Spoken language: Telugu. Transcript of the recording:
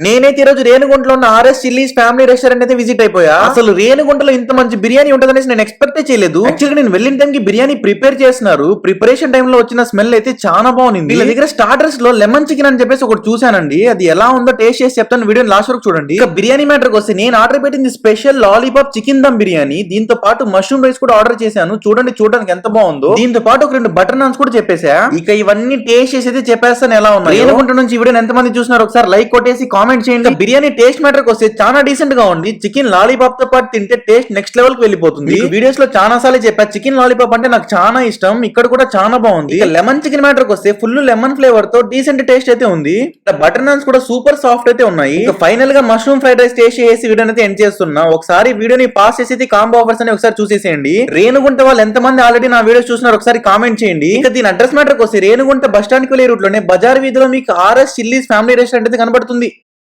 నేనైతే ఈ రోజు రేణుగుంటలో ఉన్న ఆర్ఎస్ చిల్లీస్ ఫ్యామిలీ రెస్టారెంట్ అయితే విజిట్ అయిపోయా. అసలు రేణుగుంటలో ఇంత మంచి బిర్యానీ ఉంటదనేసి నేను ఎక్స్పెక్ట్ చేయలేదు. యాక్చువల్గా నేను వెళ్ళిన టైం కి బిర్యానీ ప్రిపేర్ చేస్తున్నారు. ప్రిపరేషన్ టైం లో వచ్చిన స్మెల్ అయితే చాలా బాగుంది. వీళ్ళ దగ్గర స్టార్టర్స్ లో లెమన్ చికెన్ అని చెప్పేసి ఒకటి చూసానండి. అది ఎలా ఉందో టేస్ట్ చేసి చెప్తాను, వీడియో లాస్ట్ వరకు చూడండి. ఇక బిర్యానీ మ్యాటర్ వస్తే నేను ఆర్డర్ పెట్టింది special lollipop chicken dum biryani. దీంతో పాటు మష్రూమ్ రైస్ కూడా ఆర్డర్ చేశాను. చూడండి చూడడానికి ఎంత బాగుందో. దీంతో పాటు ఒక 2 బటర్ నాన్స్ కూడా చెప్పేసా. ఇక ఇవన్నీ టేస్ట్ చేసి అయితే చెప్పేస్తాను ఎలా ఉన్నాయి. రేణుగుంట నుంచి ఈ వీడియోని ఎంత మంది చూస్తున్నారు ఒకసారి లైక్ కొట్టేసి కామెంట్ చేయండి. బిర్యానీ టేస్ట్ మ్యాటర్ వస్తే చాలా డీసెంట్ గా ఉంది. చికెన్ లాలీపాప్ తో పాటు తింటే టేస్ట్ నెక్స్ట్ లెవెల్ కి వెళ్ళిపోతుంది. వీడియోస్ లో చాలా సార్లు చెప్పా చికెన్ లాలీపాప్ అంటే నాకు చాలా ఇష్టం. ఇక్కడ కూడా చాలా బాగుంది. ఇక లెమన్ చికెన్ మ్యాటర్ వస్తే ఫుల్ లెమన్ ఫ్లేవర్ తో డీసెంట్ టేస్ట్ అయితే ఉంది. బటర్ నాన్స్ కూడా సూపర్ సాఫ్ట్ అయితే ఉన్నాయి. ఇక ఫైనల్ గా మష్రూమ్ ఫ్రైడ్ రైస్ టేస్ట్ చేసి వీడియోని అయితే ఎండ్ చేస్తున్నా. ఒకసారి వీడియోని పాస్ చేసి కాంబో ఆఫర్స్ అని ఒకసారి చూసేసేయండి. రేణుగుంట వాళ్ళు ఎంత మంది ఆల్రెడీ నా వీడియోస్ చూస్తున్నారు ఒకసారి కామెంట్ చేయండి. ఇక దీని అడ్రస్ మ్యాటర్ వస్తే రేణుగుంట బస్ స్టాండ్ కి వెళ్ళే రూట్ లోనే బజార్ వీధిలో మీకు ఆర్ఎస్ చిల్లీస్ ఫ్యామిలీ రెస్టారెంట్ అయితే కనబడుతుంది.